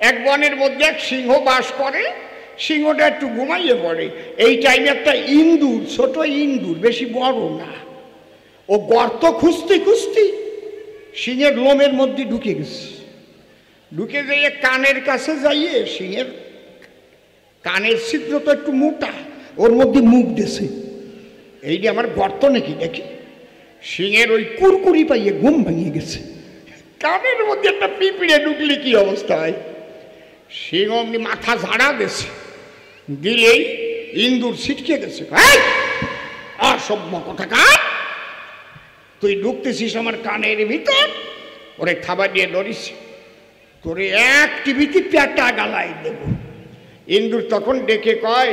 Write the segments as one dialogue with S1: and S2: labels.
S1: এক বনের মধ্যে এক সিংহ বাস করে। সিংহটা একটু ঘুমাইয়ে পড়ে। এই টাইমে একটা ইন্দুর, ছোট ইন্দুর, বেশি বড় না, ও গর্ত খুঁজতে খুঁজতে সিংহের লোমের মধ্যে ঢুকে গেছে। ঢুকে যাইয়ে কানের কাছে যাইয়ে, সিংহের কানের ছিদ্র তো একটু মোটা, ওর মধ্যে মুখ দিয়েছে। এইটি আমার গর্ত নাকি দেখি। সিংহের ওই কুরকুরি পাইয়ে ঘুম ভাঙিয়ে গেছে। কানের মধ্যে একটা পিঁপড়ে ঢুকলে কি অবস্থা হয়? সিংহ অমনি মাথা ঝাড়া দিয়েছে, দিলেই ইন্দুর ছিটকে গেছে। অসভ্য কোথাকার, তুই ঢুকতেছিস আমার কানের ভিতর, ওরে খাবার দিয়ে ধরিস, তোরে এক টিভিতে পেটা গালাই দেব। ইন্দুর তখন ডেকে কয়,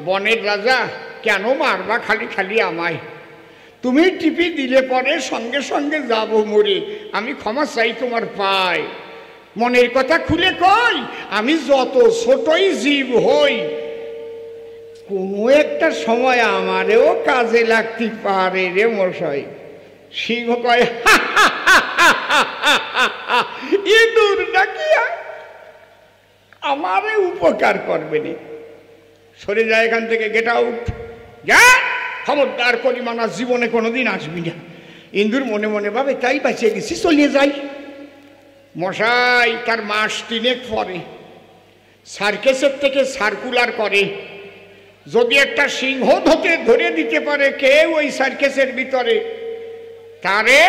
S1: বনের রাজা, কেন মারবা খালি খালি আমায়? তুমি টিপি দিলে পরে সঙ্গে সঙ্গে যাবো মরে, আমি ক্ষমা চাই তোমার পায়। মনের কথা খুলে কই, আমি যত ছোটই জীব হই, কোনো একটা সময় আমারেও কাজে লাগতে পারে রে মশাই। সিংহ কয়, ইঁদুর ডাকিয়া আমারে উপকার করবে না, সরে যায় এখান থেকে, গেট আউট, যা, খবরদার করি মানা, জীবনে কোনোদিন আসবি না। ইন্দুর মনে মনে ভাবে, তাই বাঁচিয়ে গেছি, চলিয়ে যাই। মশাই তার মাস 3 পরে সার্কেসের থেকে সার্কুলার করে, যদি একটা সিংহ ধরে দিতে পারে কেউ ওই সার্কেসের ভিতরে, তারে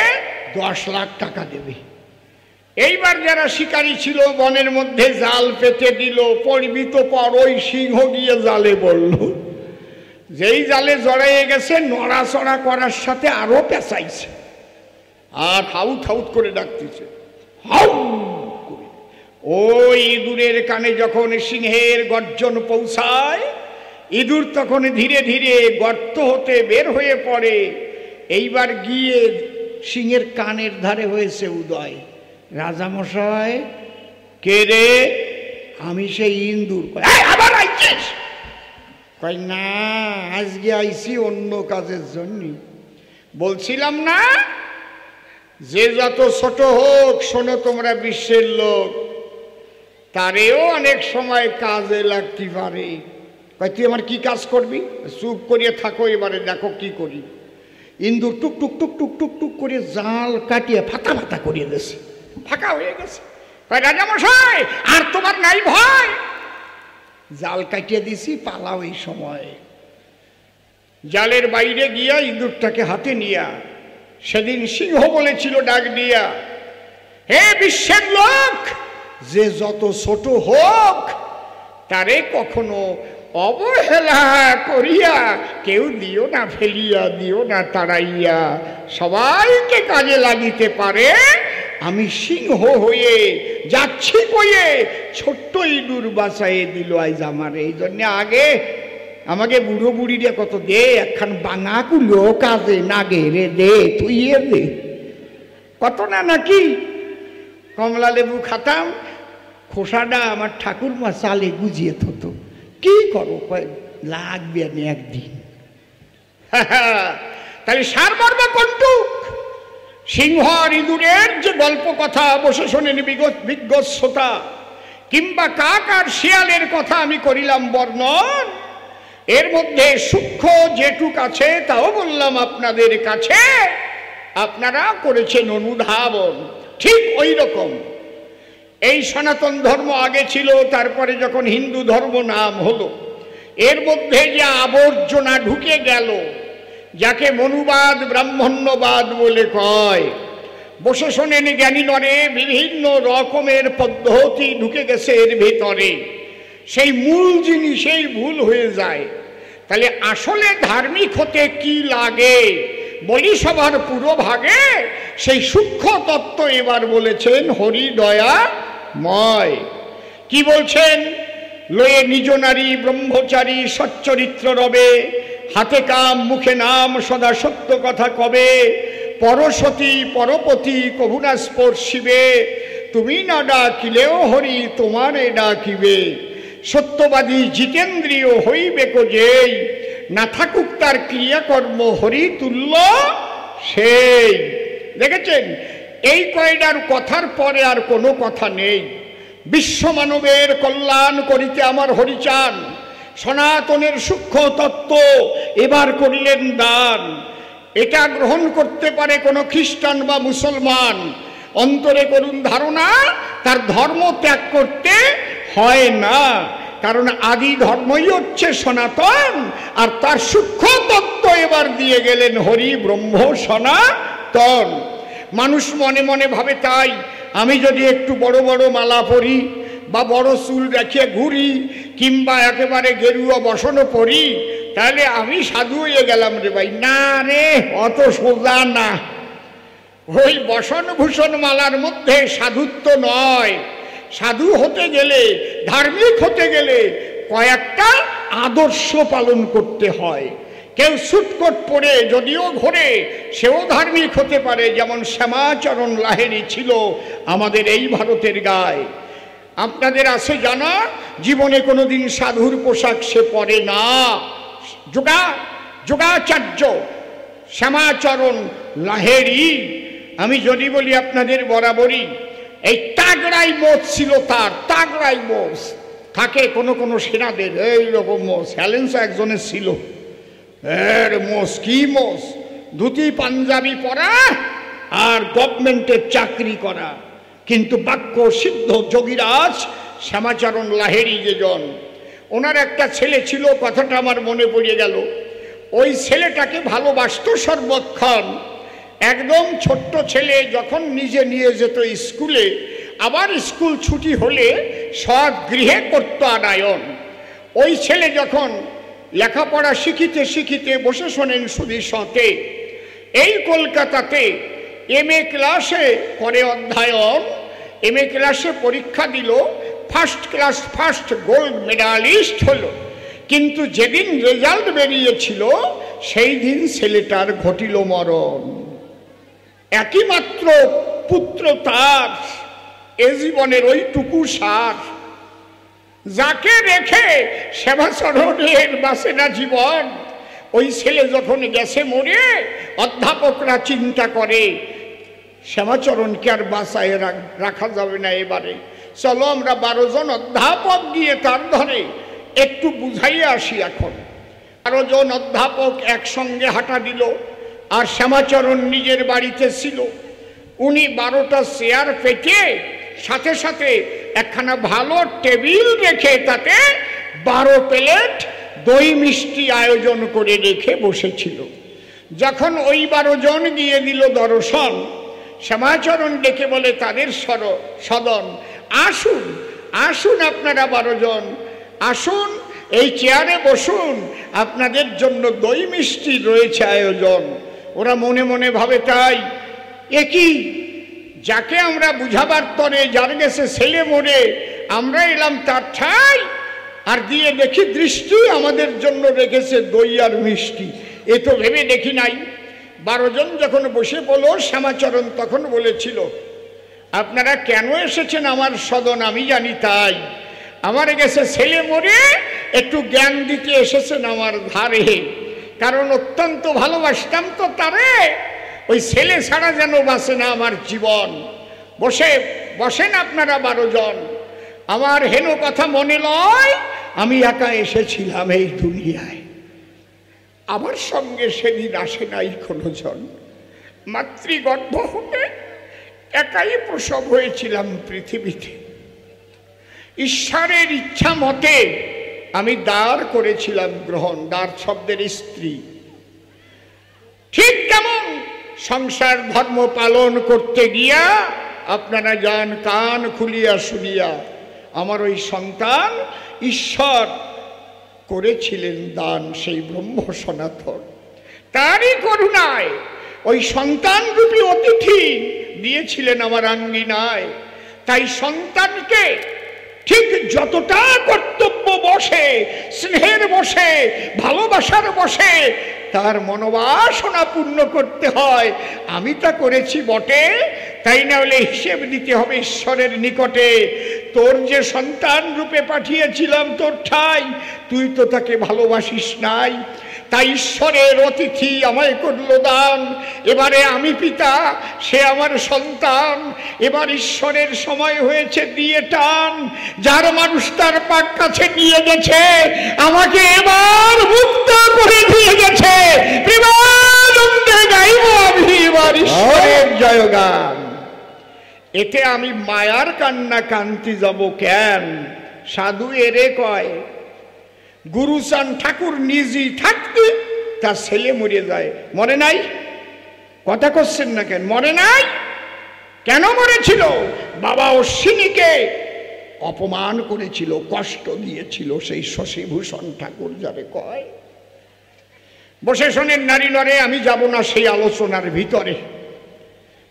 S1: 10 লাখ টাকা দেবে। এইবার যারা শিকারী ছিল বনের মধ্যে জাল পেতে দিল, পড়বি তো পর, ওই সিংহ গিয়ে জালে বলল। যেই জালে জড়াইয়ে গেছে, নড়াচড়া করার সাথে আরো পেঁচাইছে, আর হাউত হাউত করে ডাকতেছে, হাউ করে। ওই ইঁদুরের কানে যখন সিংহের গর্জন পৌঁছায়, ইঁদুর তখন ধীরে ধীরে গর্ত হতে বের হয়ে পড়ে। এইবার গিয়ে সিংহের কানের ধারে হয়েছে উদয়। রাজামশাই, কে রে? আমি সেই ইন্দুর। আবার আইছিস? কই না, আজকে আইছি অন্য কাজের জন্য। বলছিলাম না, যে যত ছোট হোক, শোনো তোমরা বিশ্বের লোক, তারেও অনেক সময় কাজে লাগতে পারে। কই তুই আমার কি কাজ করবি? চুপ করিয়ে থাকো, এবারে দেখো কি করি। ইন্দুর টুক টুক টুক টুক টুক টুক করে জাল কাটিয়ে ফাটা ফাটা করিয়ে দিয়েছে, ফাঁকা হয়ে গেছে। কই রাজামশাই, আর তোমার নাই ভয়? জাল কাটিয়ে দিছি, পালাও এই সময়। জালের বাইরে গিয়া ইঁদুরটাকে হাতে নিয়া, সেদিন সিংহ বলেছিল ডাক দিয়া, হে বিশ্বের লোক, যে যত ছোট হোক, তারে কখনো অবহেলা করিয়া কেউ দিও না ফেলিয়া, দিও না তাড়াইয়া, সবাইকে কাজে লাগিতে পারে। আমি সিংহ হয়ে যাচ্ছি কয়ে ছোট্ট ইঁদুর বাঁচাইয়ে দিল আজ আমার। এই জন্যে আগে আমাকে বুড়ো বুড়িরে কত দে, একখান বাঙা কুলো কাজে নাগে রে, দে তুই দে, কত না নাকি। কমলা লেবু খাতাম, খোসাটা আমার ঠাকুরমা চালে গুজিয়ে থতো। কি করো? লাগবে আমি একদিন। তাহলে সারমর্ম কোনটুক? সিংহ আর ইঁদুরের যে গল্প কথা বসে শোনেন বিজ্ঞ শ্রোতা, কিংবা কাক আর শিয়ালের কথা আমি করিলাম বর্ণন, এর মধ্যে সূক্ষ্ম যেটুক আছে তাও বললাম আপনাদের কাছে, আপনারা করেছেন অনুধাবন। ঠিক ওই রকম এই সনাতন ধর্ম আগে ছিল, তারপরে যখন হিন্দু ধর্ম নাম হলো, এর মধ্যে যে আবর্জনা ঢুকে গেল, যাকে মনুবাদ ব্রাহ্মণ্যবাদ বলে কয়, বসে শোনেন জ্ঞানী নরে, বিভিন্ন রকমের পদ্ধতি ঢুকে গেছে এর ভেতরে, সেই মূল জিনিসেই ভুল হয়ে যায়। তাহলে আসলে ধার্মিক হতে কি লাগে বলি সবার পুরো ভাগে, সেই সূক্ষ্ম তত্ত্ব এবার বলেছেন হরি দয়াময়। কি বলছেন? লয়ে নিজ নারী ব্রহ্মচারী সচ্চরিত্র রবে, হাতে কাম মুখে নাম সদা সত্য কথা কবে, পরসতী পরপতি কভুনা স্পর্শিবে, তুমি না ডাকিলেও হরি তোমারে ডাকিবে, সত্যবাদী জিতেন্দ্রীয় হইবে যেই, না থাকুক তার ক্রিয়াকর্ম হরি তুল্য সেই। দেখেছেন, এই কয়টার কথার পরে আর কোনো কথা নেই। বিশ্ব মানবের কল্যাণ করিতে আমার হরিচান, সনাতনের সূক্ষ্ম তত্ত্ব এবার করিলেন দান। এটা গ্রহণ করতে পারে কোনো খ্রিস্টান বা মুসলমান, অন্তরে করুন ধারণা তার ধর্ম ত্যাগ করতে হয় না, কারণ আদি ধর্মই হচ্ছে সনাতন, আর তার সূক্ষ্ম তত্ত্ব এবার দিয়ে গেলেন হরি ব্রহ্ম সনাতন। মানুষ মনে মনে ভাবে তাই আমি যদি একটু বড় বড় মালা পরি বা বড় চুল রেখে ঘুরি কিংবা একেবারে গেরুয়া বসনও পরি তাহলে আমি সাধু হয়ে গেলাম রে ভাই। না রে, অত সোজা না। ওই বসন ভূষণ মালার মধ্যে সাধুত্ব নয়। সাধু হতে গেলে, ধার্মিক হতে গেলে কয়েকটা আদর্শ পালন করতে হয়। কেউ সুটকোট পরে যদিও ঘোরে সেও ধার্মিক হতে পারে, যেমন শ্যামাচরণ লাহিড়ী ছিল আমাদের এই ভারতের গায়ে। আপনাদের আছে জানা, জীবনে কোনোদিন সাধুর পোশাক সে পরে না। যোগাচার্য শ্যামাচরণ লাহিড়ী, আমি যদি বলি আপনাদের বরাবরই এই তাগড়াই মোচ ছিল তার, তাগড়াই মোচ থাকে কোনো কোনো সেনাদের, এইরকম মোচ স্যালেন্সও একজনের ছিল। এর মোচ কি মোচ, ধুতি পাঞ্জাবি পরা আর গভর্নমেন্টের চাকরি করা। কিন্তু বাক্য সিদ্ধ যোগীরাজ শ্যামাচরণ লাহিড়ী যেজন, ওনার একটা ছেলে ছিল, কথাটা আমার মনে পড়ে গেল। ওই ছেলেটাকে ভালোবাসত সর্বক্ষণ। একদম ছোট্ট ছেলে যখন নিজে নিয়ে যেত স্কুলে, আবার স্কুল ছুটি হলে সৎ গৃহে করত আনায়ন। ওই ছেলে যখন লেখাপড়া শিখিতে শিখিতে বসে শোনেন সুধী সতে, এই কলকাতাতে MA ক্লাসে করে অধ্যয়ন, MA ক্লাসে পরীক্ষা দিল, first class first gold medallist হলো। কিন্তু যেদিন রেজাল্ট বেরিয়েছিল সেই দিন ছেলেটার ঘটিল মরণ। একই মাত্র পুত্র তার, এ জীবনের ওইটুকু সার, যাকে রেখে শ্যামাচরণের বাঁচে না জীবন। ওই ছেলে যখন গেছে মরে, অধ্যাপকরা চিন্তা করে শ্যামাচরণকে আর বাঁচায় রাখা যাবে না, এবারে চলো আমরা 12 জন অধ্যাপক গিয়ে তার ধরে একটু বুঝাইয়া আসি। এখন 12 জন অধ্যাপক একসঙ্গে হাঁটা দিল, আর শ্যামাচরণ নিজের বাড়িতে ছিল। উনি 12টা চেয়ার পেতে সাথে সাথে একখানা ভালো টেবিল রেখে তাতে 12 প্লেট দই মিষ্টি আয়োজন করে রেখে বসেছিল। যখন ওই 12 জন গিয়ে দিল দর্শন, শ্যামাচরণ ডেকে বলে তাদের সদন, আসুন আসুন আপনারা 12 জন আসুন, এই চেয়ারে বসুন, আপনাদের জন্য দই মিষ্টি রয়েছে আয়োজন। ওরা মনে মনে ভাবে তাই, একই যাকে আমরা বুঝাবার তরে, যার গেছে ছেলে মরে আমরা এলাম তার ঠাই, আর দিয়ে দেখি দৃষ্টি আমাদের জন্য রেখেছে দই আর মিষ্টি। এ তো ভেবে দেখি নাই। 12 জন যখন বসে পড়ল, শ্যামাচরণ তখন বলেছিল, আপনারা কেন এসেছেন আমার সদন আমি জানি, তাই আমার গেছে ছেলে মরে একটু জ্ঞান দিতে এসেছেন আমার ধারে, কারণ অত্যন্ত ভালোবাসতাম তো তারে, ওই ছেলে ছাড়া যেন বাঁচে না আমার জীবন। বসেন আপনারা 12 জন। আমার হেন কথা মনে লয়, আমি একা এসেছিলাম এই দুনিয়ায়, আমার সঙ্গে সেদিন আসে নাই কোনো জন। মাতৃগর্ভ হতে একাই প্রসব হয়েছিলাম পৃথিবীতে। ঈশ্বরের ইচ্ছা মতে আমি দাঁড় করেছিলাম গ্রহণ, দাঁড় শব্দের স্ত্রী। ঠিক তেমন সংসার ধর্ম পালন করতে গিয়া আপনারা যান কান খুলিয়া শুনিয়া, আমার ওই সন্তান ঈশ্বর করেছিলেন দান, সেই ব্রহ্ম সনাতন। তারই করুণায় ওই সন্তান রূপী অতিথি দিয়েছিলেন আমার আঙ্গিনায়। তাই সন্তানকে ঠিক যতটা কর্তব্য বসে, স্নেহের বসে, ভালোবাসার বসে, তার মনোবাসনা পূর্ণ করতে হয়। আমি তা করেছি বটে, তাই না হলে হিসেব দিতে হবে ঈশ্বরের নিকটে। তোর যে সন্তান রূপে পাঠিয়েছিলাম তোর ঠাই, তুই তো তাকে ভালোবাসিস নাই। তাই ঈশ্বরের অতিথি আমায় করল দান। এবারে আমি পিতা, সে আমার সন্তান। এবার ঈশ্বরের সময় হয়েছে দিয়ে টান। যার মানুষ তার পাক কাছে নিয়ে গেছে, আমাকে এবার মুক্ত করে দিয়ে গেছে। প্রেমানন্দে গাইব আমি এবার ঈশ্বরের জয়গান। এতে আমি মায়ার কান্না কান্তি যাব কেন? সাধু এরে কয়, গুরুচাঁদ ঠাকুর নিজেই থাকতে তার ছেলে মরে যায়। মরে নাই? কথা করছেন না কেন? মরে নাই? কেন মরেছিল? বাবা অশ্বিনীকে অপমান করেছিল, কষ্ট দিয়েছিল সেই শশীভূষণ ঠাকুর যারে কয়। বসে শোনেন নারী নরে, আমি যাব না সেই আলোচনার ভিতরে।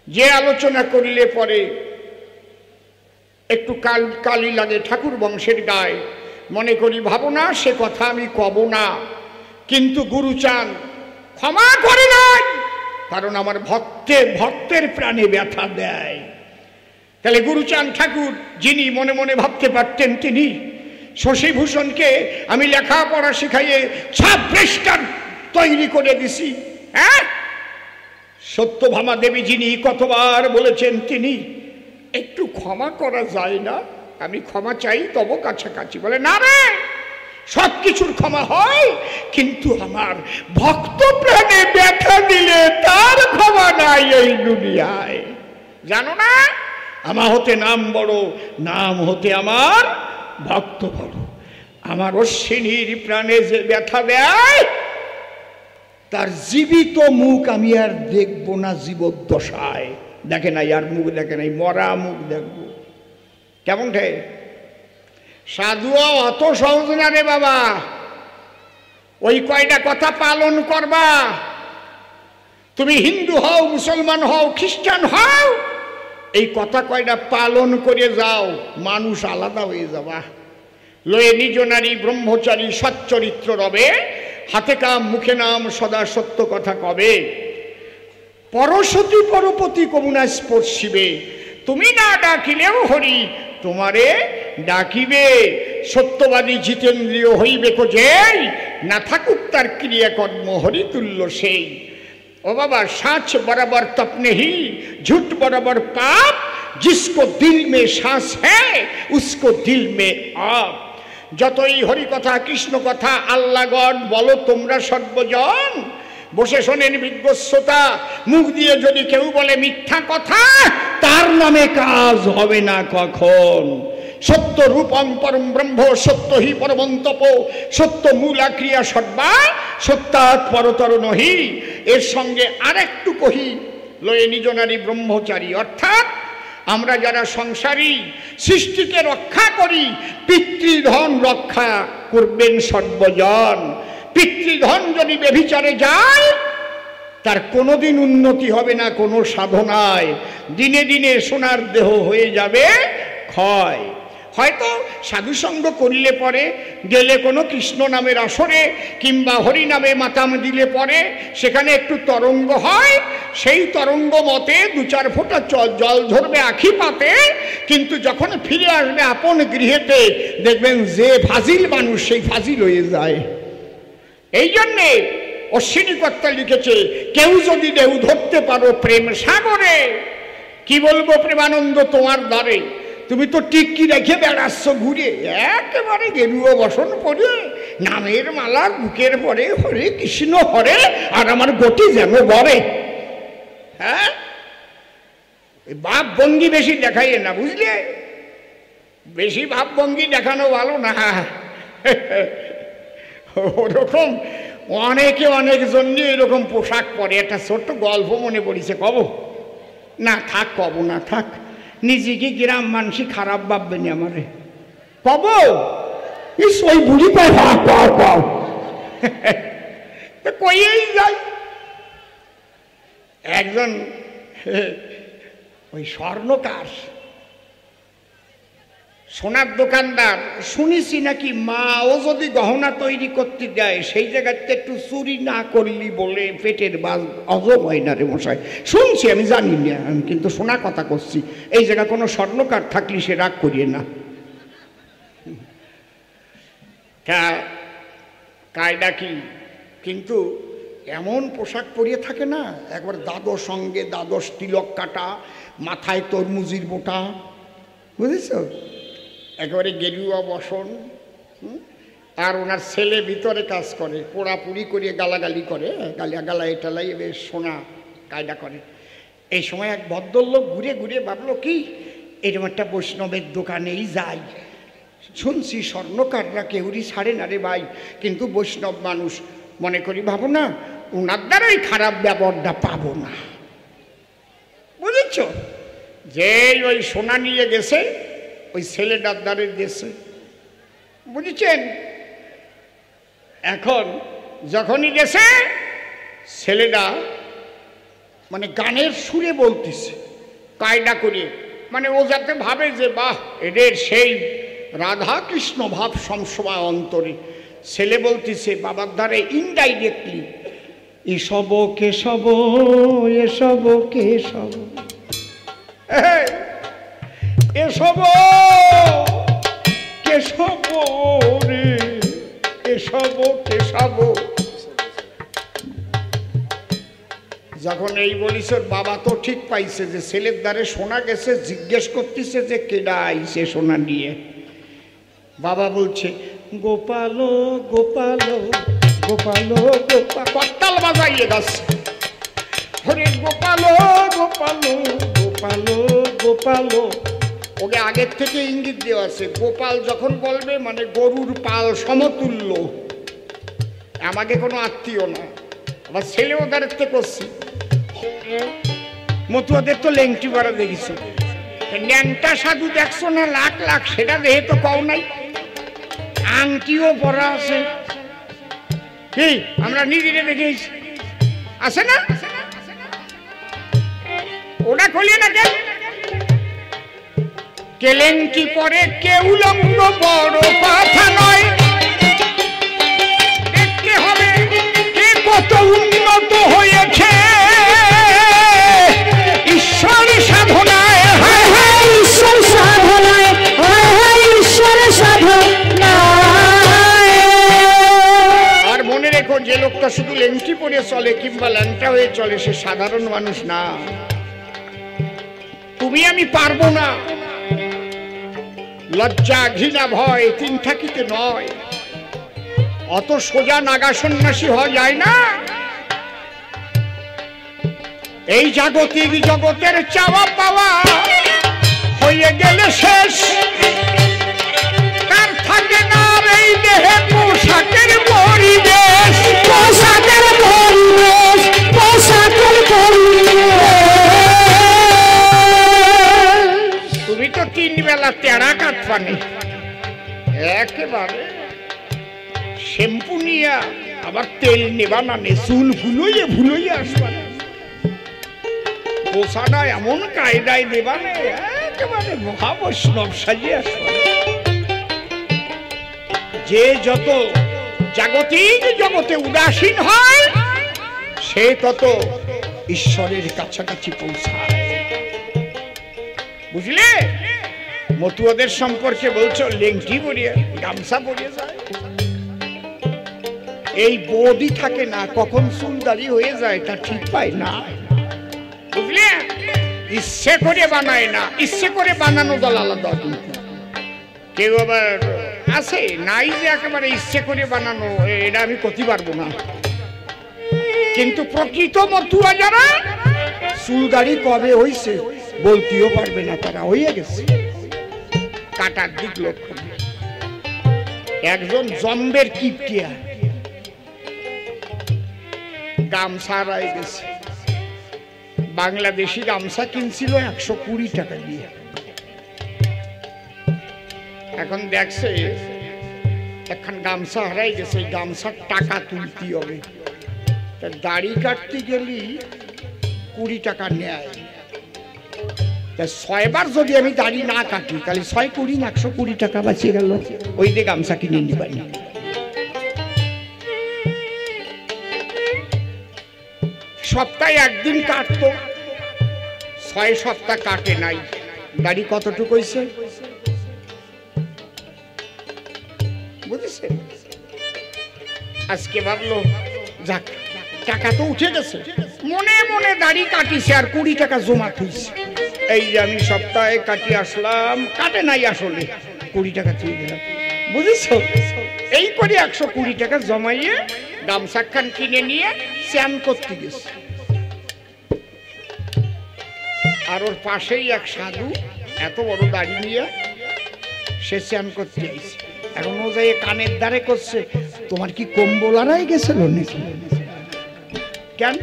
S1: যে আলোচনা করিলে পরে একটু কালি লাগে ঠাকুর বংশের গায়ে, মনে করি ভাবনা সে কথা আমি কব না। কিন্তু গুরুচাঁদ ক্ষমা করে নাই, কারণ আমার ভক্তের প্রাণে ব্যথা দেয়। তাহলে গুরুচাঁদ ঠাকুর যিনি মনে মনে ভাবতে পারতেন, তিনি শশীভূষণকে আমি লেখাপড়া শিখাইয়ে ছাব্রেষ্টার তৈরি করে দিছি। হ্যাঁ, সত্যভামা দেবী যিনি কতবার বলেছেন, তিনি একটু ক্ষমা করা যায় না? আমি ক্ষমা চাই তব কাছাকাছি। বলে না রে, সব কিছুর ক্ষমা হয়, কিন্তু আমার ভক্ত প্রাণে ব্যথা দিলে তার ক্ষমা নাই এই দুনিয়ায়। জানো না, আমার হতে নাম বড়, নাম হতে আমার ভক্ত বড়। আমার অশ্বিনীর প্রাণে যে ব্যথা দেয়, তার জীবিত মুখ আমি আর দেখব না জীবদ্দশায়। দেখে নাই আর মুখ দেখে নাই, মরা মুখ দেখব। কেমন ঠে? সাধুও অত সহজ না রে বাবা। ওই কয়টা কথা পালন করবা। তুমি হিন্দু হও, মুসলমান হও, খ্রিস্টান হও, এই কথা কয়টা পালন করে যাও, মানুষ আলাদা হয়ে যাবা। লয়ে নিজ নারী ব্রহ্মচারী সচ্চরিত্র রবে, হাতে কাম মুখে নাম সদা সত্য কথা কবে। পরশতী পরপতি কমুনা স্পর্শিবে, তুমি না ডাকিলেও হরি তোমারে ডাকিবে। সত্যবাদী জিতেন্দ্রীয় হইবে যেই, না থাকুক তার ক্রিয়াকর্ম হরিতুল্য সেই। ও বাবা, সাঁচ বরাবর তপ নেহি, झूठ बराबर पाप, जिसको दिल में सांस है उसको दिल में आप। যতই হরি কথা, কৃষ্ণ কথা, আল্লাহ গড বলো তোমরা সর্বজন। বসে শোনেন বিজ্ঞ শ্রোতা, মুখ দিয়ে যদি কেউ বলে মিথ্যা কথা, তার নামে কাজ হবে না কখন। সত্য রূপং পরম ব্রহ্ম, সত্য হি পরমন্তপ, সত্য মূলা ক্রিয়া সর্বা, সত্যাৎ পরতর নহি। এর সঙ্গে আরেকটু কহি, লয়ে নিজ নারী ব্রহ্মচারী, অর্থাৎ আমরা যারা সংসারী, সৃষ্টিকে রক্ষা করি, পিতৃধন রক্ষা করবেন সর্বজন। পিতৃধন যদি ব্যভিচারে যায়, তার কোনোদিন উন্নতি হবে না কোনো সাধনায়। দিনে দিনে সোনার দেহ হয়ে যাবে ক্ষয়। হয়তো সাধুসঙ্গ করলে পরে, গেলে কোনো কৃষ্ণ নামের আসরে কিংবা হরি নামে মাতাম দিলে পরে সেখানে একটু তরঙ্গ হয়, সেই তরঙ্গ মতে দু চার ফোঁটা জল ধরবে আখি পাতে, কিন্তু যখন ফিরে আসবে আপন গৃহেতে, দেখবেন যে ফাজিল মানুষ সেই ফাজিল হয়ে যায়। এই জন্যে অশ্বিনী কর্তা লিখেছে, কেউ যদি ঢেউ ধরতে পারো প্রেম সাগরে, কি বলবো প্রেমানন্দ তোমার দ্বারে, তুমি তো টিক্কি রেখে বেড়াচ্ছ ঘুরে, একেবারে গেরুয়া বসন পরে, নামের মালা বুকের পরে, হরে কৃষ্ণ হরে, আর আমার গতি যেন বরে। হ্যাঁ, ভাব ভঙ্গি বেশি দেখাই না, বুঝলে? বেশি ভাব ভঙ্গি দেখানো ভালো না। ওরকম অনেকে অনেকজন নিয়ে এরকম পোশাক পরে। একটা ছোট্ট গল্প মনে পড়েছে, কব না? থাক, কব না, থাক। নিজেকে গ্রাম মানুষই খারাপ ভাববেনি আমারে, কব? ওই বুড়ি পায় কইয়েই যাই। একজন ওই স্বর্ণকার, সোনার দোকানদার, শুনেছি নাকি মাও যদি গহনা তৈরি করতে দেয়, সেই জায়গাতে একটু চুরি না করলি বলে পেটের বাজ অজম হয় না রে মশাই। শুনছি, আমি জানি না, আমি কিন্তু শোনা কথা করছি। এই জায়গা কোনো স্বর্ণকার থাকলে সে রাগ করিয়ে না। কায়দা কি? কিন্তু এমন পোশাক পরিয়ে থাকে না, একবার দাদর সঙ্গে দ্বাদশ তিলক কাটা, মাথায় তরমুজির বোটা, বুঝেছ, একেবারে গেরুয়া বসন। আর ওনার ছেলে ভিতরে কাজ করে, পোড়াপুড়ি করিয়ে গালাগালি করে, গালাগালাই টালাই বেশ সোনা কায়দা করে। এই সময় এক ভদ্রলোক ঘুরে ঘুরে ভাবলো কি এরকম একটা বৈষ্ণবের দোকানেই যাই, শুনছি স্বর্ণকাররা কেউরই ছাড়ে না রে ভাই, কিন্তু বৈষ্ণব মানুষ মনে করি ভাবো না ওনার দ্বারাই খারাপ ব্যবহারটা পাবো না, বুঝেছ। যে ওই সোনা নিয়ে গেছে ওই ছেলেটার দ্বারে গেছে, বুঝেছেন। এখন যখনই গেছে ছেলেটা মানে গানের সুরে বলতেছে কায়দা করে, মানে ও যাতে ভাবে যে বাহ এদের সেই রাধা কৃষ্ণ ভাব সমসময় অন্তরে। ছেলে বলতেছে বাবার দ্বারে ইনডাইরেক্টলি, এসব কেশব এসব কেশব, এসব কেশব রে এসব কেশব। যখন এই বলিস ওর বাবা তো ঠিক পাইছে যে ছেলের দ্বারে সোনা গেছে, জিজ্ঞেস করতেছে যে কেডা আইছে সোনা নিয়ে। বাবা বলছে গোপাল গোপাল গোপাল গোপাল, করতাল বাজাইয়ে যাচ্ছে, হরে গোপাল গোপাল গোপাল গোপাল। ওকে আগের থেকে ইঙ্গিত দেওয়া আছে, গোপাল যখন বলবে মানে গরুর পাল সমতুল্য, আমাকে কোনো আত্মীয় না। আবার ছেলে ওদের করছি, মতুয়াদের তো লেংটি বাড়া দেখিস, ন্যাংটা সাধু দেখছো না লাখ লাখ, সেটা দেখে তো কও নাই। আংটিও পরা আছে, কি আমরা নিজেরে দেখেছি আছে না, ওটা খলিয়ে না কেন কেলেঙ্কি পরে কেউ লগ্ন বড় কথা নয়, দেখতে হবে কে কত উন্নত হয়েছে ঈশ্বর সাধনায়। হায় হায় ঈশ্বর সাধনায়, হায় হায় ঈশ্বর সাধনায়। আর মনে রেখো যে লোকটা শুধু লেংটি পরে চলে কিংবা ল্যাংটা হয়ে চলে সে সাধারণ মানুষ না। তুমি আমি পারবো না, লজ্জা ঘৃণা ভয় তিন থাকিতে নয়, অত সোজা নাগা সন্ন্যাসী হওয়া যায় না। এই জাগতিক জগতের চাওয়া পাওয়া হয়ে গেলে শেষ, তার থাকে না এই দেহে পোশাকের পরিবেশ, পোশাকের পরিবেশ, পোশাকের পরিবেশ। তুমি তো তিন বেলা তেড়া কাটপানি, একেবারে শ্যাম্পু নিয়া আবার তেল নেবা না, চুল ভুলইয়ে ভুলইয়ে আসবা না, পোষাটা এমন কায়দায় দেবা না একেবারে মহাবৈষ্ণব সাজিয়ে আসবা। যে যত জাগতিক জগতে উদাসীন হয় সে তত ঈশ্বরের কাছাকাছি পৌঁছায়, বুঝলে। মতুয়াদের সম্পর্কে বলছো লেংটি পরিয়ে গামছা পরিয়ে যায়, এই বডি থাকে না, কখন চুলদারি হয়ে যায় তা ঠিক পায় না, বুঝলে। ইচ্ছে করে বানায় না, ইচ্ছে করে বানানো দল আলাদা। কেউ আবার আছে নাই যে একেবারে ইচ্ছে করে বানানো, এটা আমি করতে পারবো না। কিন্তু প্রকৃত মতুয়া যারা চুলদারি কবে হইছে বলতেও পারবে না, তারা হয়ে গেছে। কাটার দিক লক্ষ্য, একজন জম্বের কিপটিয়া গামছা রায় গেছে, বাংলাদেশি গামছা কিনছিল 120 টাকা দিয়ে। এখন দেখছে এখন গামছা হারাই গেছে, গামছার টাকা তুলতে হবে, দাড়ি কাটতে গেলি 20 টাকা নেয়। 6 বার যদি আমি দাড়ি না কাটি তাহলে 6 20 120 টাকা বাঁচিয়ে গেল, ওই দিয়ে গামছা কিনে নিবানি। সপ্তাহে একদিন কাটতো, 6 সপ্তাহ কাটে নাই, দাড়ি কতটুকু হয়েছে বুঝেছেন। আজকে ভাবলো যাক টাকা তো উঠে গেছে, মনে মনে দাড়ি কাটিছে আর 20 টাকা জমা থইছে। এই যে আমি সপ্তাহে কাটি আসলাম, কাটে নাই আসলে, 20 টাকা থুই দিলাম, বুঝেছো? এই করে 120 টাকা জমাইয়ে গামছা খান কিনে নিয়ে স্নান করতে গেছে। আর ওর পাশেই এক সাধু এত বড় দাড়ি নিয়ে সে স্নান করতে আইছে। এখন ও যাই কানের দ্বারে করছে, তোমার কি কম্বল হারাই গেছিল নাকি? কেন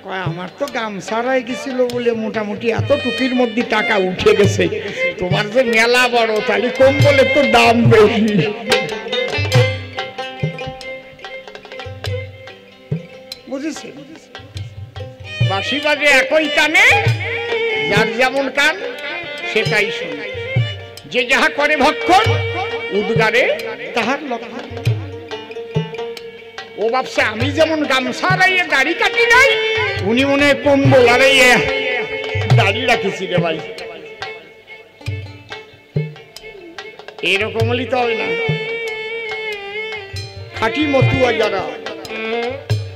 S1: কয় আমার তো গামছা হারাই গেছিল বলে মোটামুটি এত টুকির মধ্যে টাকা উঠে গেছে, তোমার যে মেলা বড় তাহলে কম্বলের তো দাম বেশি। বুঝেছে? বাঁশি বাজে একই কানে, যার যেমন কান সেটাই শোনে, যে যাহা করে ভক্ষণ উদ্গারে তাহার লক্ষণ। ও ভাবছে আমি যেমন গামছা হারাইয়ে দাড়ি কাটি নাই, উনি মনে হয় কম্বল হারাইয়ে দাড়ি রাখিছি রে ভাই। এরকম হলি তো হয় না। খাঁটি মতুয়া যারা,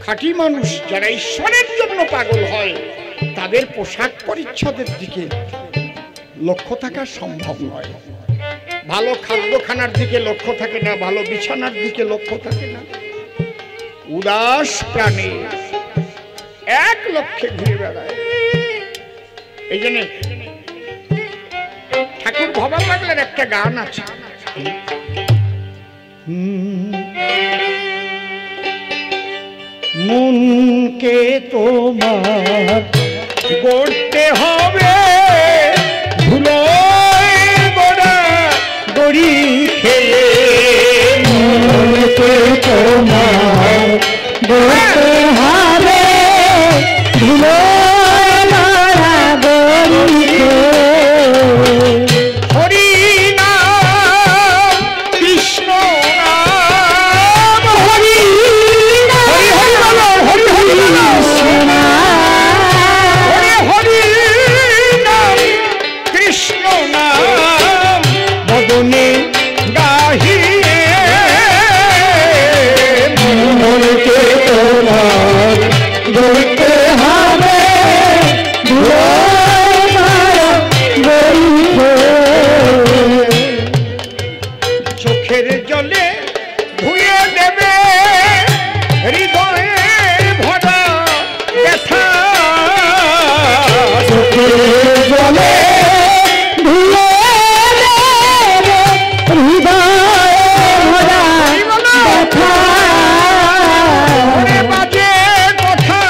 S1: খাঁটি মানুষ যারা ঈশ্বরের জন্য পাগল হয়, তাদের পোশাক পরিচ্ছদের দিকে লক্ষ্য থাকা সম্ভব নয়। ভালো খাদ্য খানার দিকে লক্ষ্য থাকে না, ভালো বিছানার দিকে লক্ষ্য থাকে না। উদাস প্রাণী এক লক্ষ্যে ঘুরে বেড়ায়। এই জন্য ঠাকুর ভবাল লাগলের একটা গান আছে, মনকে তোমার গড়তে হবে ধুলোয় গোড়া গড়ি খেয়ে, মনকে তোমার গড়তে হবে ধুলোয় গোড়া গড়ি খেয়ে। হরি নাম কৃষ্ণ নাম, হরি হরি হরি বলো, হরি হরি বলো, হরি নাম কৃষ্ণ নাম বদনে গাহিয়ে, মনকে তোমার গড়তে হবে চোখের জলে ধুয়ে দেবে হৃদয়ে ভরা ব্যথা, চোখের জলে ধুয়ে দেবে হৃদয়ে ভরা ব্যথা। বাজে কথা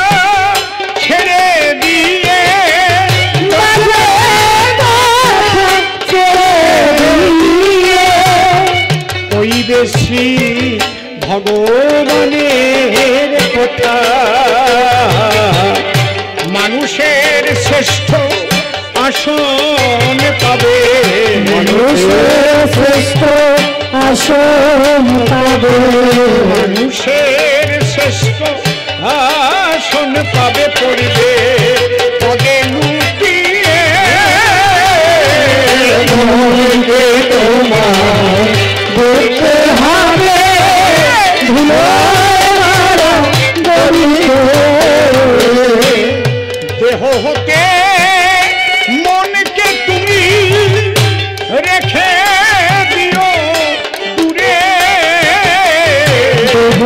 S1: ছেড়ে দিয়ে, বাজে কথা ছেড়ে দিয়ে, ওই বেশি ভগবানের কথা। মানুষের শ্রেষ্ঠ আসন পাবে, মানুষের শ্রেষ্ঠ আসন পাবে, মানুষের শ্রেষ্ঠ আসন পাবে পড়বে পদে লুটিয়ে, মনকে তোমার গড়তে হবে ধুলোয় গড়ি খেয়ে। দেহ হতে মনকে তুমি রেখে দিও দূরে, দেহ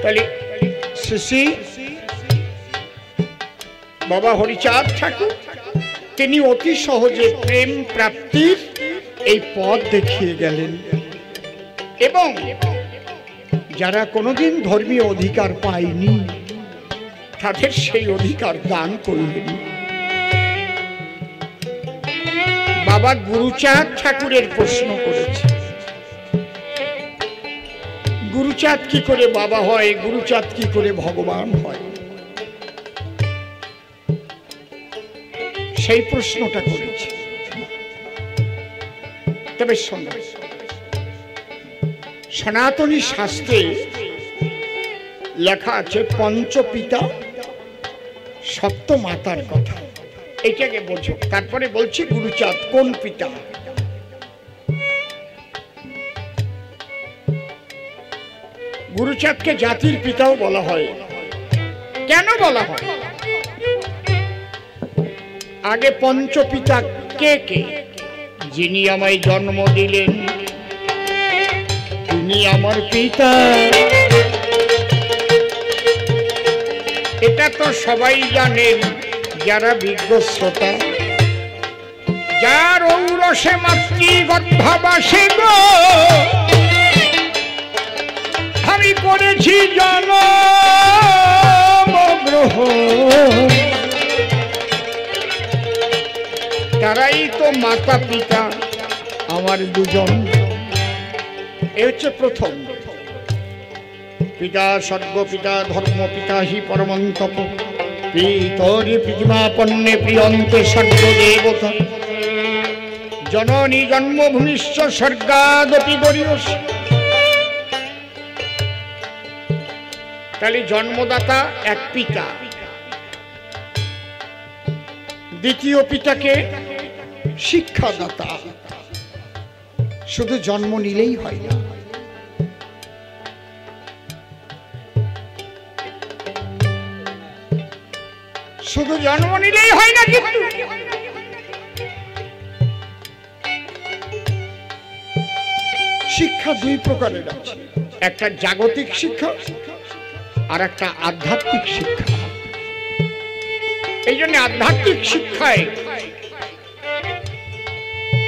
S1: তাহলে শ্রী বাবা হরিচাঁদ ঠাকুর তিনি অতি সহজে প্রেম প্রাপ্তির এই পথ দেখিয়ে গেলেন এবং যারা কোনোদিন ধর্মীয় অধিকার পায়নি তাদের সেই অধিকার দান করলেন। বাবা গুরুচাঁদ ঠাকুরের প্রশ্ন করেছে, গুরুচাঁদ কি করে বাবা হয়, গুরুচাঁদ কি করে ভগবান হয়, সেই প্রশ্নটা করেছে। তবে সনাতনী শাস্ত্রে লেখা আছে পঞ্চপিতা সপ্ত মাতার কথা, এটাকে বোঝো। তারপরে বলছি গুরুচাঁদ কোন পিতা। গুরুচাঁদকে জাতির পিতাও বলা হয়। কেন বলা হয়? আগে পঞ্চপিতা কে কে? যিনি আমায় জন্ম দিলেন তিনি আমার পিতা। এটা তো সবাই জানেন যারা বিজ্ঞ শ্রোতা। যার ঔরসে মাতৃ গর্ভবাসে গো আমি করেছি জন্ম গ্রহণ, তারাই তো মাতা পিতা আমার দুজন। এ হচ্ছে প্রথম পিতা। স্বর্গ পিতা ধর্ম পিতা হি পরমন্তপ পিতরি পৃথিমাপন্নে প্রিয়ন্তে সর্বদেবতা জননী জন্মভূমিশ্চ স্বর্গাদপি গরীয়স। তাহলে জন্মদাতা এক পিতা। দ্বিতীয় পিতাকে শিক্ষাদাতা। শুধু জন্ম নিলেই হয় না, শুধু জন্ম নিলেই হয় না, কিন্তু শিক্ষা দুই প্রকারের আছে। একটা জাগতিক শিক্ষা আর একটা আধ্যাত্মিক শিক্ষা। এই জন্য আধ্যাত্মিক শিক্ষায়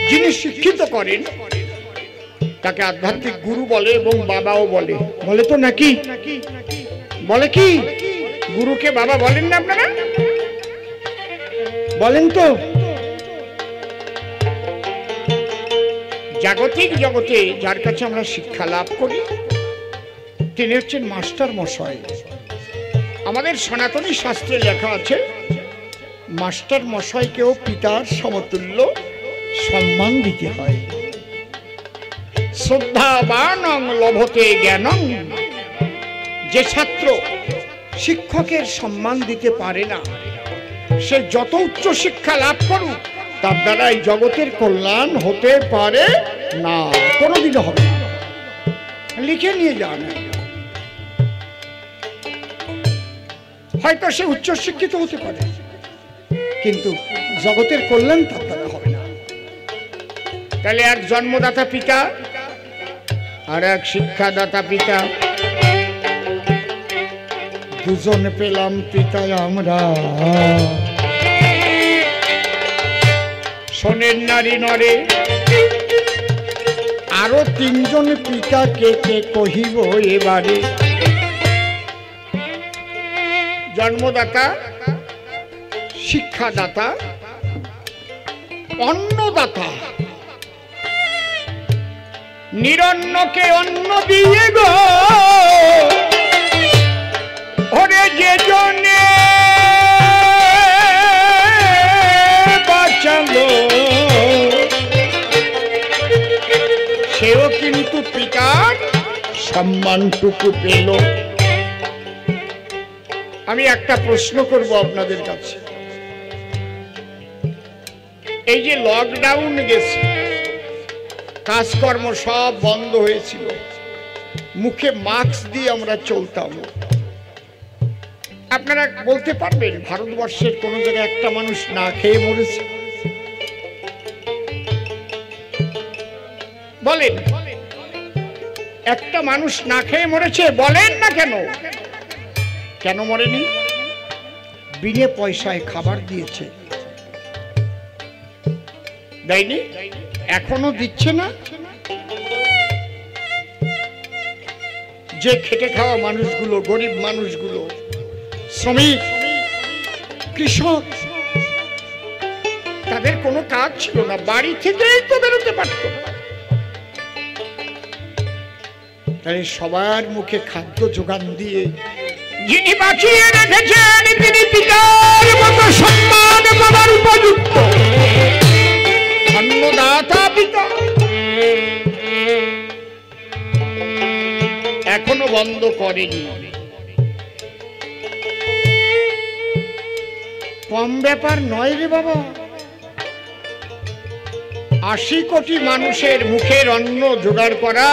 S1: যিনি শিক্ষিত করেন তাকে আধ্যাত্মিক গুরু বলে এবং বাবাও বলে। বলে তো নাকি? বলে কি? গুরুকে বাবা বলেন না আপনারা? বলেন তো? জাগতিক জগতে যার কাছে আমরা শিক্ষা লাভ করি তিনি হচ্ছেন মাস্টার মশাই। আমাদের সনাতনী শাস্ত্রে লেখা আছে মাস্টার মশাইকেও পিতার সমতুল্য সম্মান দিতে হয়। শ্রদ্ধাবানং লভতে জ্ঞানং। যে ছাত্র শিক্ষকের সম্মান দিতে পারে না সে যত উচ্চ শিক্ষা লাভ করুক তার দ্বারা এই জগতের কল্যাণ হতে পারে না, কোনোদিনও হবে না। লিখে নিয়ে যান। হয়তো সে উচ্চ শিক্ষিত হতে পারে কিন্তু জগতের কল্যাণ তার দ্বারা হবে না। তাহলে এক জন্মদাতা পিতা আর এক শিক্ষাদাতা পিতা, দুজন পেলাম পিতা আমরা। শোনেন নারী নরে আরো তিনজন পিতা কে কে কহিব এবারে। জন্মদাতা, শিক্ষাদাতা, অন্নদাতা। নিরন্নকে অন্ন দিয়ে গো ওরে যে জনে বাঁচালো সেও কিন্তু পিতার সম্মানটুকু পেল। আমি একটা প্রশ্ন করব আপনাদের কাছে। এই যে লকডাউন গেছে, কাজকর্ম সব বন্ধ হয়েছিল, মুখে মাস্ক দিয়ে আমরা চলতাম। আপনারা বলতে পারবেন ভারতবর্ষের কোন জায়গায় একটা মানুষ না খেয়ে মরেছে? বলেন, একটা মানুষ না খেয়ে মরেছে, বলেন না কেন? কেন মরেনি? বিনে পয়সায় খাবার দিয়েছে, দেয়নি? এখনো দিচ্ছে না? যে খেটে খাওয়া মানুষগুলো, গরিব মানুষগুলো, শ্রমিক, কৃষক, তাদের কোনো কাজ ছিল না, বাড়ি থেকেই তো বেরোতে পারত। তাই সবার মুখে খাদ্য যোগান দিয়ে যিনি বাঁচিয়ে রেখেছেন তিনি পিতার মতো সম্মান পাবার উপযুক্ত, অন্নদাতা পিতা। এখনো বন্ধ করেনি। কম ব্যাপার নয় রে বাবা, 80 কোটি মানুষের মুখের অন্ন জোগাড় করা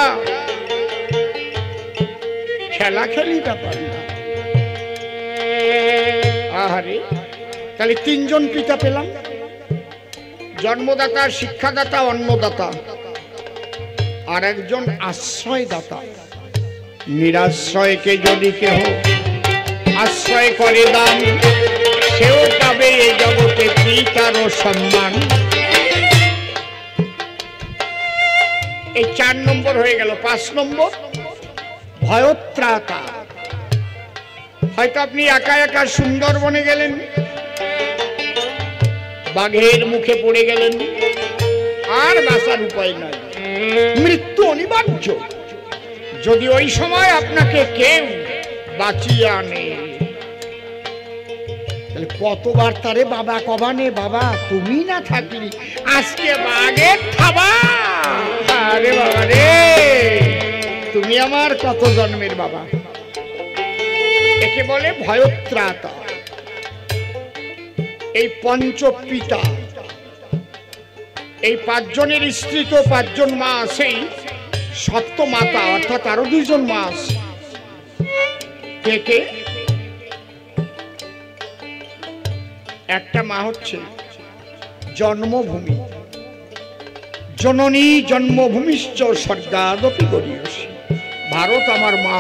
S1: খেলাখেলি ব্যাপার না। আহারে, তাহলে 3 জন পিতা পেলাম, জন্মদাতা, শিক্ষাদাতা, অন্নদাতা, আর একজন আশ্রয়দাতা। নিরাশ্রয়কে যদি কেহ আশ্রয় করে দান, সেও পাবে এই জগতে পিতার সম্মান। এই 4 নম্বর হয়ে গেল। 5 নম্বর ভয়ত্রাতা। হয়তো আপনি একা একা সুন্দরবনে গেলেন, বাঘের মুখে পড়ে গেলেন, আর বাঁচার উপায় নাই, মৃত্যু অনিবার্য। যদি ওই সময় আপনাকে কেউ বাঁচিয়ে আনে, তাহলে কতবার তারে বাবা কবানে, বাবা তুমি না থাকলি আজকে বাঘের খাবা। আরে বাবা রে, তুমি আমার কত জন্মের বাবা। একে বলে ভয়ত্রাতা। এই পঞ্চপিতা, এই 5 জনের স্ত্রী তো 5 জন মা আছেই, সপ্ত মাতা অর্থাৎ আরো 2 জন মা আছে। কে কে? একটা মা হচ্ছে জন্মভূমি, জননী জন্মভূমিশ্চ স্বর্গাদপি গরীয়সী। ভারত আমার মা।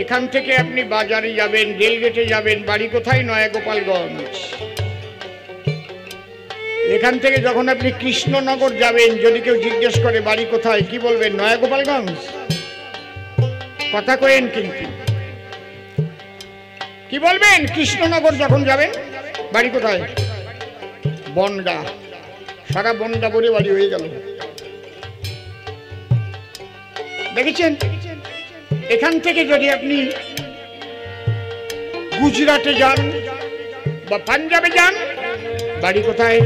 S1: এখান থেকে আপনি বাজারে যাবেন, রেলগেটে যাবেন, বাড়ি কোথায়? নয়াগোপালগঞ্জ। এখান থেকে যখন আপনি কৃষ্ণনগর যাবেন, যদি কেউ জিজ্ঞেস করে বাড়ি কোথায়, কি বলবেন? নয়াগোপালগঞ্জ। কথা কয়েন কিন্তু কি বলবেন? কৃষ্ণনগর যখন যাবেন, বাড়ি কোথায়? বনগা। সারা বনগা বলে বাড়ি হয়ে গেল। দেখেছেন? এখান থেকে যদি আপনি গুজরাটে যান বা পাঞ্জাবে যান, বাড়ি কোথায়?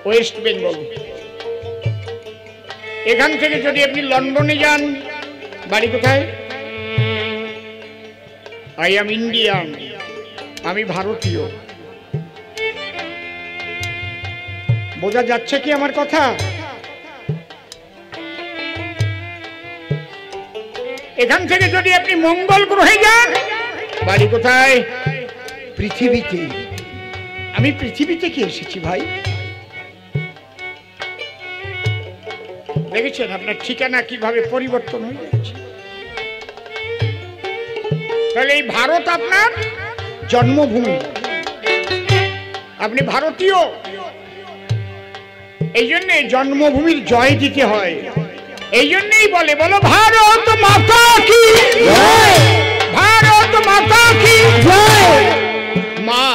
S1: ওয়েস্ট বেঙ্গল। এখান থেকে যদি আপনি লন্ডনে যান, বাড়ি কোথায়? আই এম ইন্ডিয়ান, আমি ভারতীয়। বোঝা যাচ্ছে কি আমার কথা? এখান থেকে যদি আপনি মঙ্গল গ্রহে যান, বাড়ি কোথায়? পৃথিবীতে। আমি পৃথিবী থেকে এসেছি ভাই। দেখেছেন আপনার ঠিকানা কিভাবে পরিবর্তন হয়ে যাচ্ছে? তাহলে এই ভারত আপনার জন্মভূমি, আপনি ভারতীয়। এই জন্যে জন্মভূমির জয় দিতে হয়। এই জন্যই বলে, বলো ভারত মাতা কি জয়, ভারত মাতা কি জয়। মা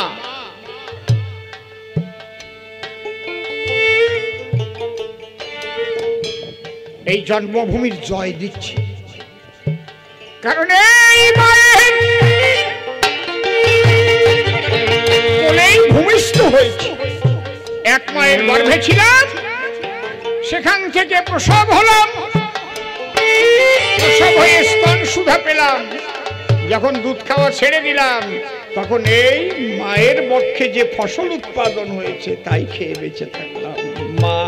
S1: এই জন্মভূমির জয় দিচ্ছে, কারণ এই মায়ের কোলেই ভূমিষ্ঠ হয়েছে। এক মায়ের গর্ভে ছিলাম, সেখান থেকে প্রসব হলাম, প্রসব হয়ে স্তন সুধা পেলাম। যখন দুধ খাওয়া ছেড়ে দিলাম, তখন এই মায়ের বক্ষে যে ফসল উৎপাদন হয়েছে তাই খেয়ে বেঁচে থাকলাম। মা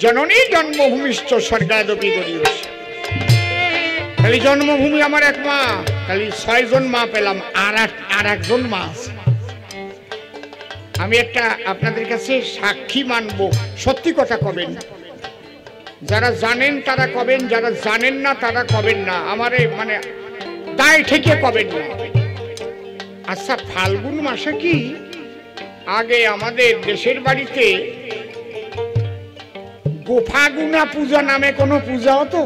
S1: জননী জন্মভূমিশ্চ স্বর্গাদপি গরীয়সী। খালি জন্মভূমি আমার এক মা, খালি 6 জন মা পেলাম, আর একজন মা আছে। আমি একটা আপনাদের কাছে সাক্ষী মানব, সত্যি কথা কবেন, যারা জানেন তারা কবেন, যারা জানেন না তারা কবেন না, আমারে মানে দায় থেকে কবেন না। আচ্ছা, ফাল্গুন মাসে কি আগে আমাদের দেশের বাড়িতে গোফাগুনা পূজা নামে কোনো পূজা হতো?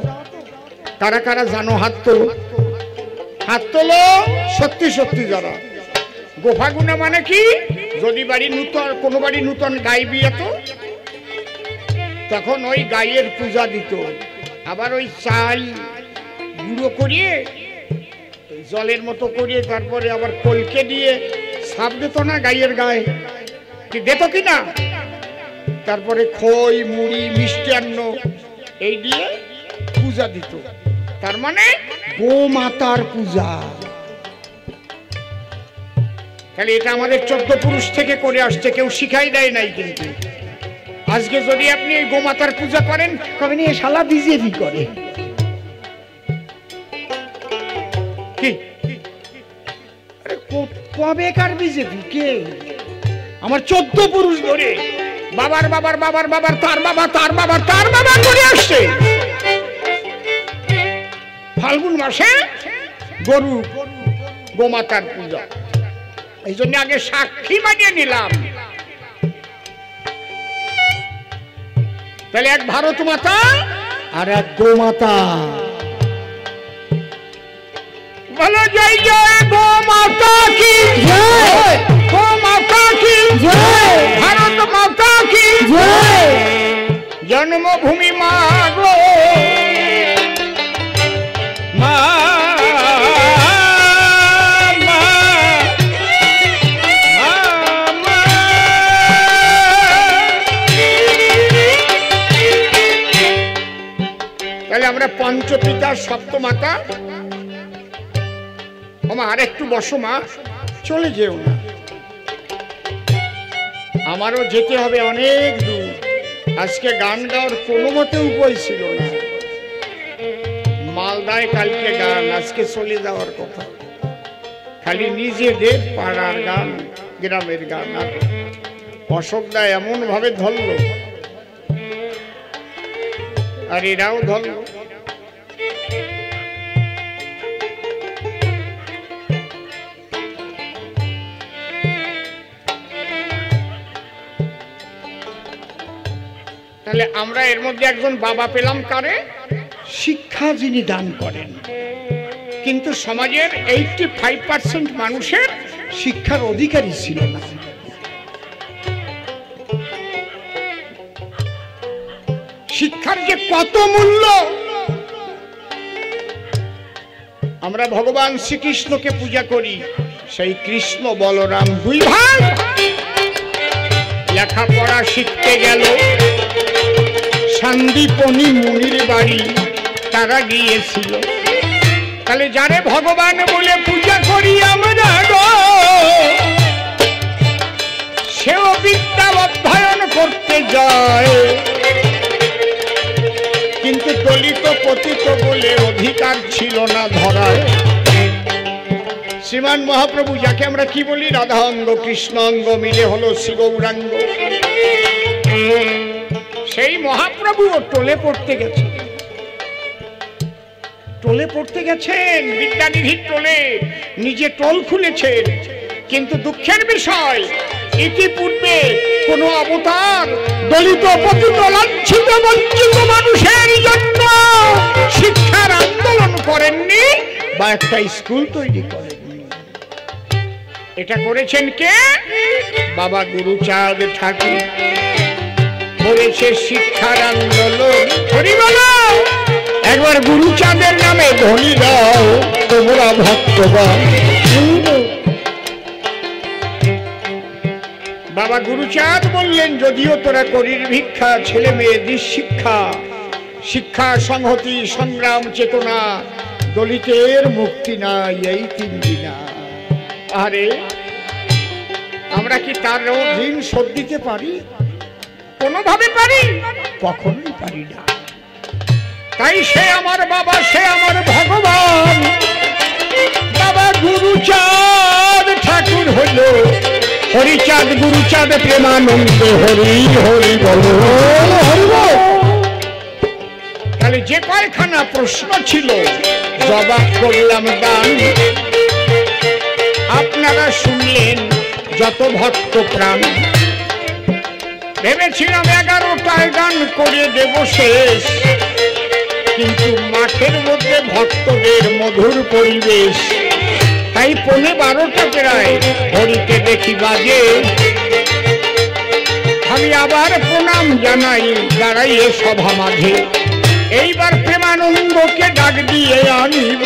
S1: কারা কারা জানো? হাত তোলো, হাত তোলো। সত্যি সত্যি যারা। গোফাগুনা মানে কি? যদি বাড়ি নূতন, কোনো বাড়ি নূতন গাই বিয়েত, তখন ওই গাইয়ের পূজা দিত। আবার ওই চাল গুঁড়ো করিয়ে জলের মতো করিয়ে তারপরে আবার কলকে দিয়ে সাপ দিত না গাইয়ের গায়ে, কি দিত কিনা? তারপরে খই মুড়ি মিষ্টান্ন এই দিয়ে পূজা দিত। তার মানে গোমাতার পূজা। তাহলে এটা আমাদের 14 পুরুষ থেকে করে আসছে, কেউ শিখাই দেয় নাই। কিন্তু আজকে যদি আপনি এই গোমাতার পূজা করেন, কবেন এ শালা বিজেপি করে। কি কবেকার বিজেপি? কে? আমার 14 পুরুষ ধরে বাবার বাবার বাবার বাবার তার বাবা তার বাবা তার বাবা করে আসছে। ফাল্গুন মাসে গরু গোমাতার পূজা, এই জন্য আগে সাক্ষী বানিয়ে নিলাম। তাহলে এক ভারত মাতা আর এক গোমাতা। বলো জয় জয় গোমাতা কি জয়, গোমাতা কি জয়, ভারত মাতা কি জয়। জন্মভূমি মা গো মা, তাহলে আমরা পঞ্চপিতার সপ্তমাতা। আর একটু বসো মা, চলে যেও না, আমারও যেতে হবে অনেক দূর। আজকে গান গাওয়ার কোনো মতে উপায় ছিল না। মালদায় কালকে গান, আজকে চলে যাওয়ার কথা। খালি নিজেদের পাড়ার গান, গ্রামের গান। আর অশোকদা এমন ভাবে ধরল, আর এরাও ধরল। তাহলে আমরা এর মধ্যে একজন বাবা পেলাম, কারে? শিক্ষা যিনি দান করেন। কিন্তু সমাজের 85% মানুষের শিক্ষার অধিকারী ছিল না। শিক্ষার যে কত মূল্য! আমরা ভগবান শ্রীকৃষ্ণকে পূজা করি, সেই কৃষ্ণ বলরাম দুই ভাই লেখাপড়া শিখতে গেল সন্দীপনী মুনির বাড়ি, তারা গিয়েছিল। তাহলে যারে ভগবান বলে পূজা করি আমরা গো, সেও বিদ্যা অধ্যয়ন করতে যায়, কিন্তু দলিত পতিত বলে অধিকার ছিল না ধরায়। শ্রীমান মহাপ্রভু, যাকে আমরা কি বলি, রাধা অঙ্গ কৃষ্ণ অঙ্গ মিলে হলো শিবৌরাঙ্গ, সেই মহাপ্রভু টোলে পড়তে গেছেন। টোলে পড়তে গেছেন, বিদ্যানিধির টোলে, নিজে টোল খুলেছেন। কিন্তু দুঃখের বিষয়, ইতিপূর্বে কোন অবতার দলিত পতিত লাঞ্ছিত বঞ্চিত মানুষের জন্য শিক্ষার আন্দোলন করেননি বা একটা স্কুল তৈরি করেননি। এটা করেছেন কে? বাবা গুরুচাঁদ ঠাকুর করেছে শিক্ষার আন্দোলন। একবার গুরুচাঁদের নামে ধ্বনি দাও তোমরা ভক্তগণ। বাবা গুরুচাঁদ বললেন, যদিও তোরা করির ভিক্ষা, ছেলে মেয়েদের শিক্ষা, শিক্ষা সংহতি সংগ্রাম চেতনা, দলিতের মুক্তি নাই এই 3 দিনা। আরে আমরা কি তার ঋণ শোধ দিতে পারি? কোনোভাবে পারি? কখনোই পারি না। তাই সে আমার বাবা, সে আমার ভগবান। বাবা গুরুচাঁদ ঠাকুর হলো হরিচাঁদ গুরুচাঁদ প্রেমানন্দ হরি হরি বল হরি বল। তাহলে যে কয়খানা প্রশ্ন ছিল জবাব করলাম দান। আপনারা শুনলেন যত ভক্ত প্রাণ। ভেবেছিলাম 11টায় গান করে দেব শেষ, কিন্তু মাঠের মধ্যে ভক্তদের মধুর পরিবেশ, তাই 12:15 প্রায় হরিতে দেখি বাজে। আমি আবার প্রণাম জানাই দাঁড়াইয়ে সভা মাঝে। এইবার প্রেমানন্দকে ডাক দিয়ে আনিব,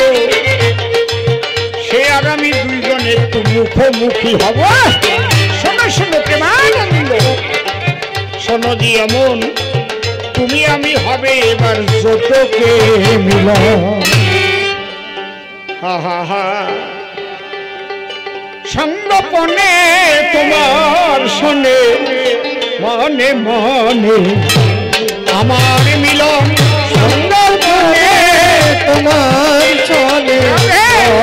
S1: সে আর আমি দুইজন একটু মুখোমুখি হব। শোনো শোনো প্রেমানন্দ, শোনো দিয়ে মন, তুমি আমি হবে এবার যতকে মিলন। হা হা হা সঙ্গপনে তোমার শোনে মনে মনে আমার মিলন। সঙ্গপনে তোমার শোনে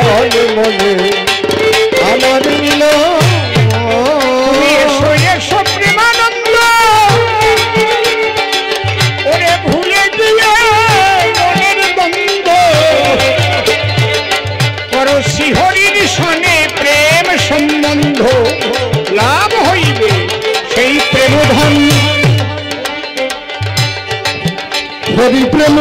S1: মনে মনে আমার মিলন। তুমি এসো এসো প্রেমানন্দ, ওরে ভুলে দিয়ে মনের দ্বন্দ্ব করো শ্রীহরির সনে প্রেম সম্বন্ধ। লাভ হইবে সেই প্রেমধন, হরি প্রেম